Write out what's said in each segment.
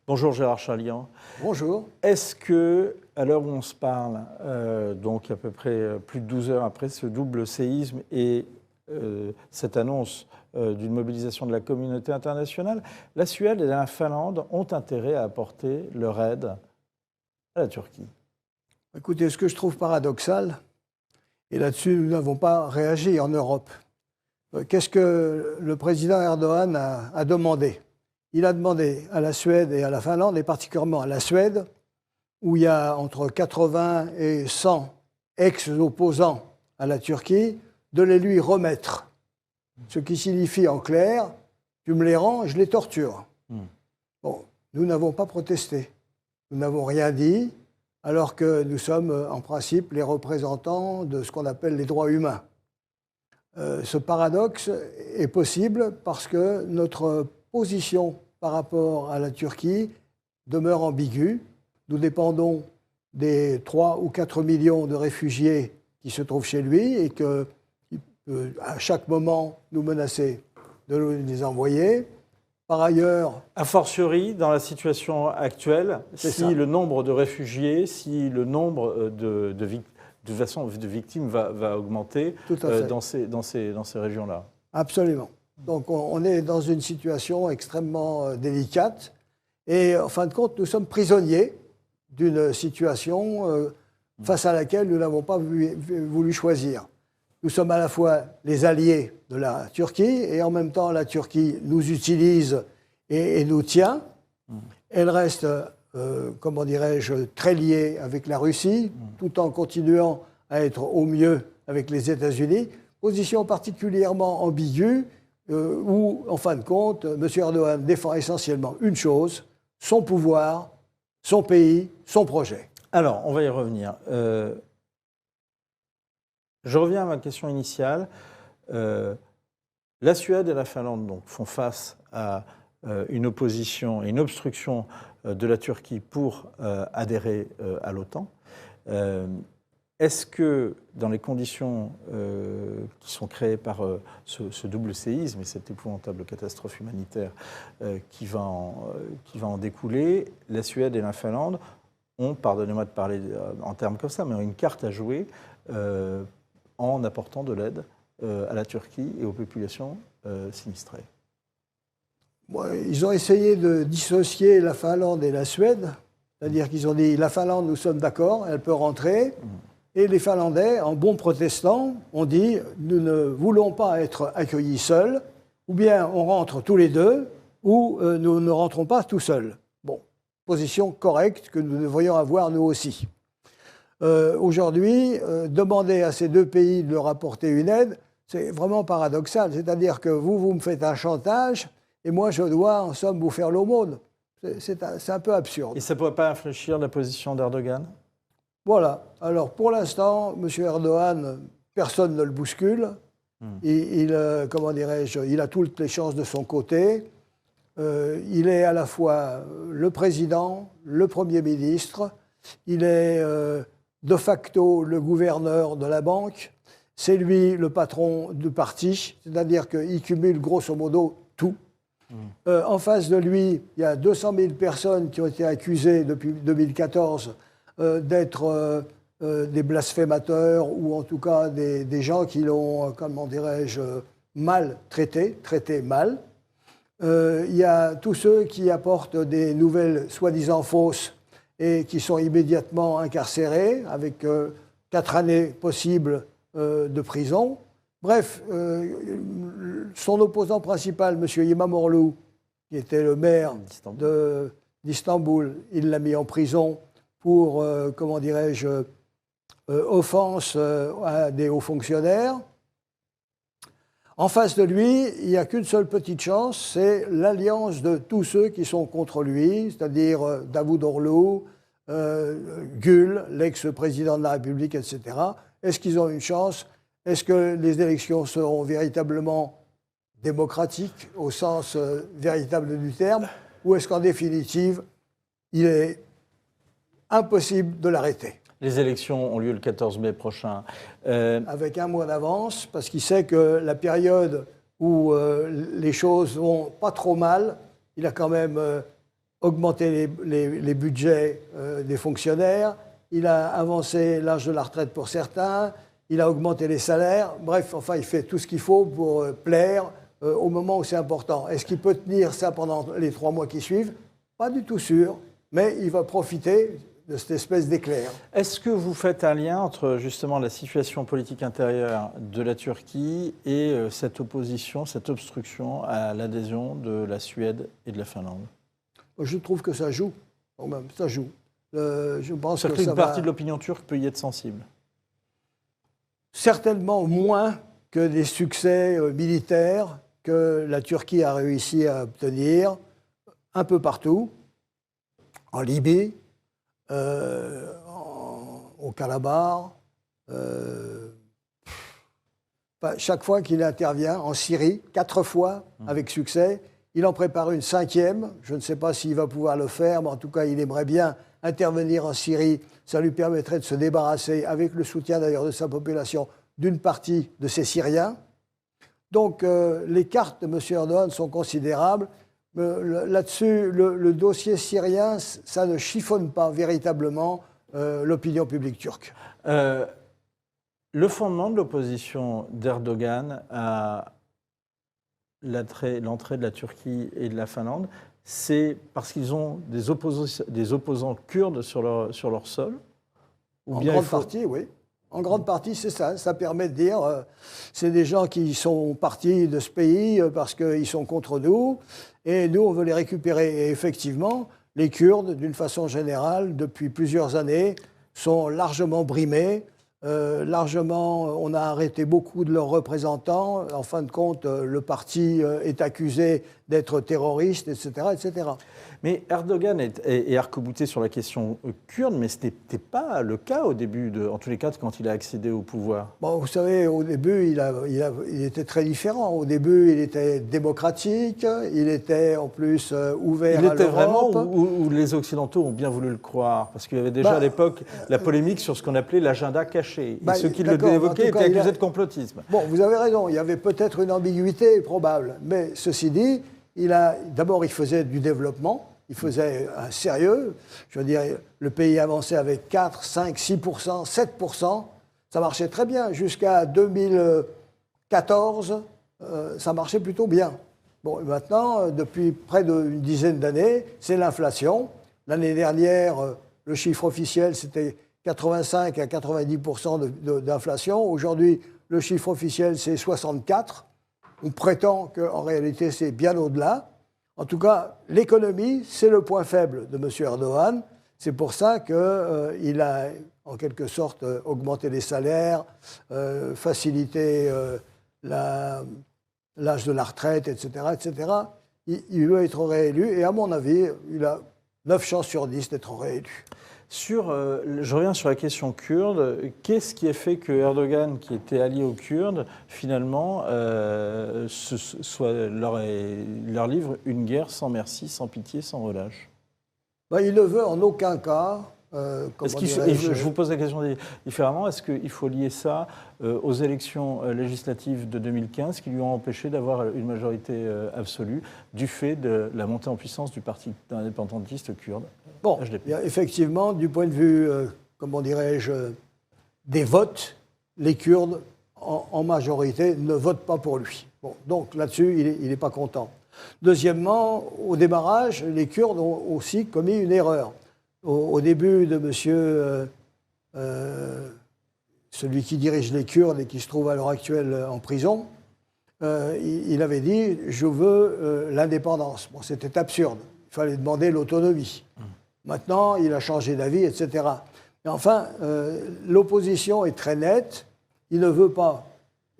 Bonjour Gérard Chaliand. Bonjour. Est-ce que, à l'heure où on se parle, donc à peu près plus de 12 heures après ce double séisme et cette annonce d'une mobilisation de la communauté internationale, la Suède et la Finlande ont intérêt à apporter leur aide à la Turquie? Écoutez, ce que je trouve paradoxal, et là-dessus nous n'avons pas réagi en Europe, qu'est-ce que le président Erdogan a demandé? Il a demandé à la Suède et à la Finlande, et particulièrement à la Suède, où il y a entre 80 et 100 ex-opposants à la Turquie, de les lui remettre. Ce qui signifie en clair, tu me les rends, je les torture. Bon, nous n'avons pas protesté, nous n'avons rien dit, alors que nous sommes en principe les représentants de ce qu'on appelle les droits humains. Ce paradoxe est possible parce que notre position par rapport à la Turquie demeure ambiguë. Nous dépendons des 3 ou 4 millions de réfugiés qui se trouvent chez lui et qu'il peut à chaque moment nous menacer de les envoyer. Par ailleurs... A fortiori, dans la situation actuelle, si le nombre de réfugiés, si le nombre de victimes va augmenter dans ces régions-là. Absolument. Donc on est dans une situation extrêmement délicate et en fin de compte, nous sommes prisonniers d'une situation face à laquelle nous n'avons pas voulu choisir. Nous sommes à la fois les alliés de la Turquie et en même temps la Turquie nous utilise et nous tient. Elle reste, comment dirais-je, très liée avec la Russie tout en continuant à être au mieux avec les États-Unis. Position particulièrement ambiguë où, en fin de compte, M. Erdogan défend essentiellement une chose, son pouvoir, son pays, son projet. Alors, on va y revenir. Je reviens à ma question initiale. La Suède et la Finlande donc, font face à une opposition et une obstruction de la Turquie pour adhérer à l'OTAN. Est-ce que, dans les conditions qui sont créées par ce double séisme et cette épouvantable catastrophe humanitaire qui va en découler, la Suède et la Finlande ont, pardonnez-moi de parler en termes comme ça, mais ont une carte à jouer en apportant de l'aide à la Turquie et aux populations sinistrées? Bon, ils ont essayé de dissocier la Finlande et la Suède, c'est-à-dire qu'ils ont dit la Finlande, nous sommes d'accord, elle peut rentrer. Et les Finlandais, en bons protestants, ont dit nous ne voulons pas être accueillis seuls, ou bien on rentre tous les deux, ou nous ne rentrons pas tout seuls. Bon, position correcte que nous devrions avoir nous aussi. Aujourd'hui, demander à ces deux pays de leur apporter une aide, c'est vraiment paradoxal. C'est-à-dire que vous me faites un chantage, et moi je dois en somme vous faire l'aumône. C'est un peu absurde. Et ça ne pourrait pas infléchir la position d'Erdogan ? Voilà. Alors, pour l'instant, M. Erdogan, personne ne le bouscule. Comment dirais-je, il a toutes les chances de son côté. Il est à la fois le président, le Premier ministre. Il est de facto le gouverneur de la banque. C'est lui le patron du parti. C'est-à-dire qu'il cumule grosso modo tout. En face de lui, il y a 200 000 personnes qui ont été accusées depuis 2014 d'être des blasphémateurs ou en tout cas des gens qui l'ont, comment dirais-je, mal traité mal. Il y a tous ceux qui apportent des nouvelles soi-disant fausses et qui sont immédiatement incarcérés avec 4 années possibles de prison. Bref, son opposant principal, M. Imamoglu, qui était le maire d'Istanbul, il l'a mis en prison pour, comment dirais-je, offense à des hauts fonctionnaires. En face de lui, il n'y a qu'une seule petite chance, c'est l'alliance de tous ceux qui sont contre lui, c'est-à-dire Davutoglu, Gül, l'ex-président de la République, etc. Est-ce qu'ils ont une chance? Est-ce que les élections seront véritablement démocratiques, au sens véritable du terme, ou est-ce qu'en définitive, il est impossible de l'arrêter? Les élections ont lieu le 14 mai prochain. Avec un mois d'avance, parce qu'il sait que la période où les choses vont pas trop mal, il a quand même augmenté les budgets des fonctionnaires, il a avancé l'âge de la retraite pour certains, il a augmenté les salaires. Bref, enfin, il fait tout ce qu'il faut pour plaire au moment où c'est important. Est-ce qu'il peut tenir ça pendant les 3 mois qui suivent? Pas du tout sûr, mais il va profiter de cette espèce d'éclair. Est-ce que vous faites un lien entre justement la situation politique intérieure de la Turquie et cette opposition, cette obstruction à l'adhésion de la Suède et de la Finlande? Je trouve que ça joue, quand même, ça joue. Je pense que une partie de l'opinion turque peut y être sensible. Certainement moins que des succès militaires que la Turquie a réussi à obtenir un peu partout, en Libye, au Karabakh, chaque fois qu'il intervient, en Syrie, 4 fois avec succès. Il en prépare une 5e. Je ne sais pas s'il va pouvoir le faire, mais en tout cas, il aimerait bien intervenir en Syrie. Ça lui permettrait de se débarrasser, avec le soutien d'ailleurs de sa population, d'une partie de ces Syriens. Donc, les cartes de M. Erdogan sont considérables. Là-dessus, le dossier syrien, ça ne chiffonne pas véritablement l'opinion publique turque. Le fondement de l'opposition d'Erdogan à l'entrée de la Turquie et de la Finlande, c'est parce qu'ils ont des opposants kurdes sur leur sol? En grande partie, oui. En grande partie, c'est ça. Ça permet de dire c'est des gens qui sont partis de ce pays parce qu'ils sont contre nous et nous, on veut les récupérer. Et effectivement, les Kurdes, d'une façon générale, depuis plusieurs années, sont largement brimés. On a arrêté beaucoup de leurs représentants. En fin de compte, le parti est accusé d'être terroriste, etc., etc. Mais Erdogan est arc-bouté sur la question kurde, mais ce n'était pas le cas au début, en tous les cas, quand il a accédé au pouvoir. Bon, vous savez, au début, il était très différent. Au début, il était démocratique, il était en plus ouvert à l'Europe. Il était vraiment où les Occidentaux ont bien voulu le croire, parce qu'il y avait déjà à l'époque la polymique sur ce qu'on appelait l'agenda caché. Et ceux qui le évoquaient étaient accusés de complotisme. Bon, vous avez raison, il y avait peut-être une ambiguïté probable, mais ceci dit, d'abord, il faisait du développement, il faisait un sérieux. Je veux dire, le pays avançait avec 4, 5, 6%, 7%. Ça marchait très bien. Jusqu'à 2014, ça marchait plutôt bien. Bon, maintenant, depuis près d'une dizaine d'années, c'est l'inflation. L'année dernière, le chiffre officiel, c'était 85 à 90% d'inflation. Aujourd'hui, le chiffre officiel, c'est 64. On prétend qu'en réalité, c'est bien au-delà. En tout cas, l'économie, c'est le point faible de M. Erdogan. C'est pour ça qu'il a, en quelque sorte, augmenté les salaires, facilité l'âge de la retraite, etc., etc. Il veut être réélu et, à mon avis, il a 9 chances sur 10 d'être réélu. Je reviens sur la question kurde. Qu'est-ce qui a fait que Erdogan, qui était allié aux Kurdes, finalement, leur livre une guerre sans merci, sans pitié, sans relâche? Il ne veut en aucun cas. Je vous pose la question différemment. Est-ce qu'il faut lier ça aux élections législatives de 2015 qui lui ont empêché d'avoir une majorité absolue du fait de la montée en puissance du parti indépendantiste kurde? Bon, effectivement, du point de vue, comment dirais-je, des votes, les Kurdes, en majorité, ne votent pas pour lui. Bon, donc là-dessus, il n'est pas content. Deuxièmement, au démarrage, les Kurdes ont aussi commis une erreur. Au début de celui qui dirige les Kurdes et qui se trouve à l'heure actuelle en prison, il avait dit « je veux l'indépendance ». Bon, c'était absurde. Il fallait demander l'autonomie. Maintenant, il a changé d'avis, etc. Mais enfin, l'opposition est très nette. Il ne veut pas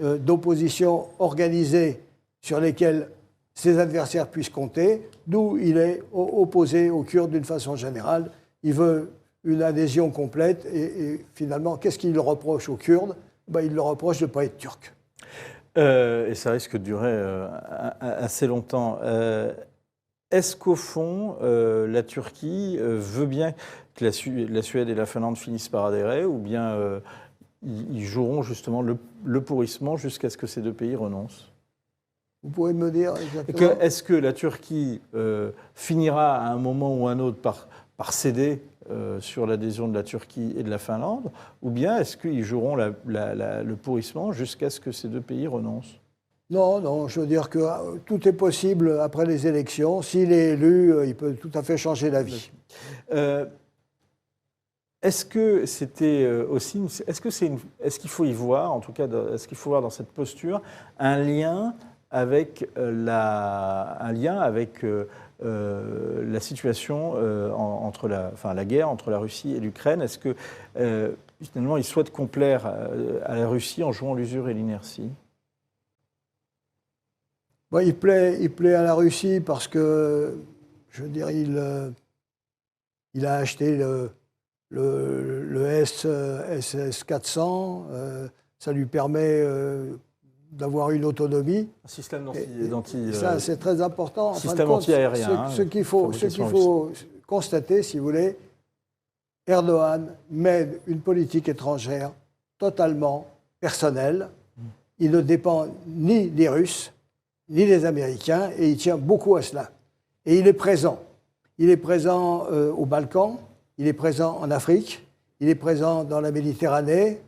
d'opposition organisée sur lesquelles ses adversaires puissent compter, d'où il est opposé aux Kurdes d'une façon générale. Il veut une adhésion complète et finalement, qu'est-ce qu'il reproche aux Kurdes? Il leur reproche de ne pas être turc. Et ça risque de durer assez longtemps. Est-ce qu'au fond, la Turquie veut bien que la Suède et la Finlande finissent par adhérer, ou bien ils joueront justement le pourrissement jusqu'à ce que ces deux pays renoncent? Vous pouvez me dire exactement? Est-ce que la Turquie finira à un moment ou un autre par céder sur l'adhésion de la Turquie et de la Finlande, ou bien est-ce qu'ils joueront le pourrissement jusqu'à ce que ces deux pays renoncent? Non, non, je veux dire que tout est possible après les élections. S'il est élu, il peut tout à fait changer d'avis. Est-ce que c'était aussi, est-ce qu'il faut y voir, en tout cas, est-ce qu'il faut voir dans cette posture un lien avec la situation entre la guerre entre la Russie et l'Ukraine? Est-ce que finalement il souhaite complaire à la Russie en jouant l'usure et l'inertie? Bon, il plaît à la Russie parce que, je veux dire, il a acheté le SS-400, ça lui permet d'avoir une autonomie. Un système ça, c'est très important. Système anti-aérien. Ce qu'il faut constater, si vous voulez, Erdogan mène une politique étrangère totalement personnelle. Il ne dépend ni des Russes, ni des Américains, et il tient beaucoup à cela. Et il est présent. Il est présent aux Balkans, il est présent en Afrique, il est présent dans la Méditerranée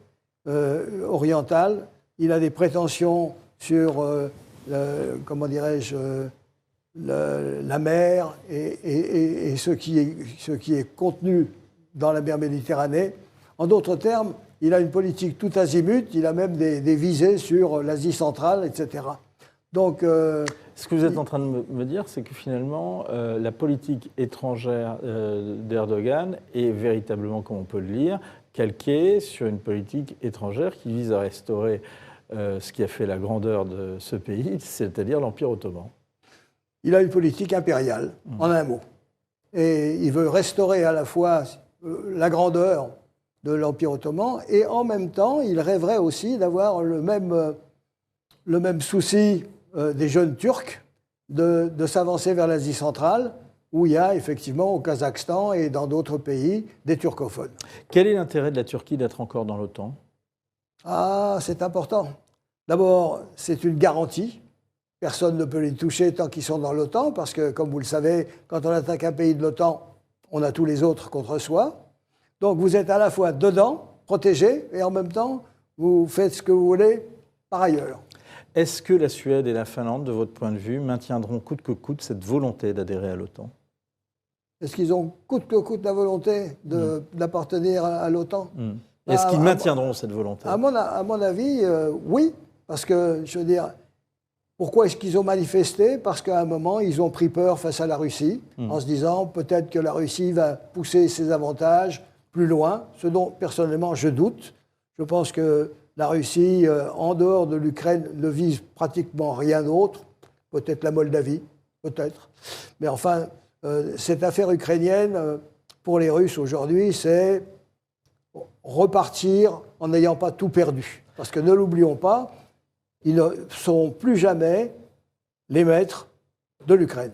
orientale, il a des prétentions sur, comment dirais-je, la mer et ce qui est contenu dans la mer Méditerranée. En d'autres termes, il a une politique tout azimut, il a même des visées sur l'Asie centrale, etc. Donc, ce que vous êtes en train de me dire, c'est que finalement, la politique étrangère d'Erdogan est véritablement, comme on peut le lire, calquée sur une politique étrangère qui vise à restaurer ce qui a fait la grandeur de ce pays, c'est-à-dire l'Empire ottoman. Il a une politique impériale, en un mot. Et il veut restaurer à la fois la grandeur de l'Empire ottoman et en même temps, il rêverait aussi d'avoir le même souci des jeunes Turcs de s'avancer vers l'Asie centrale, où il y a effectivement au Kazakhstan et dans d'autres pays des turcophones. Quel est l'intérêt de la Turquie d'être encore dans l'OTAN ? Ah, c'est important. D'abord, c'est une garantie. Personne ne peut les toucher tant qu'ils sont dans l'OTAN, parce que, comme vous le savez, quand on attaque un pays de l'OTAN, on a tous les autres contre soi. Donc vous êtes à la fois dedans, protégé, et en même temps, vous faites ce que vous voulez par ailleurs. Est-ce que la Suède et la Finlande, de votre point de vue, maintiendront coûte que coûte cette volonté d'adhérer à l'OTAN ? Est-ce qu'ils ont coûte que coûte la volonté d'appartenir à l'OTAN ? Est-ce qu'ils maintiendront cette volonté ? À mon avis, oui. Parce que, je veux dire, pourquoi est-ce qu'ils ont manifesté ? Parce qu'à un moment, ils ont pris peur face à la Russie, en se disant peut-être que la Russie va pousser ses avantages plus loin, ce dont personnellement je doute. Je pense que la Russie, en dehors de l'Ukraine, ne vise pratiquement rien d'autre, peut-être la Moldavie, peut-être. Mais enfin, cette affaire ukrainienne, pour les Russes aujourd'hui, c'est repartir en n'ayant pas tout perdu. Parce que ne l'oublions pas, ils ne sont plus jamais les maîtres de l'Ukraine.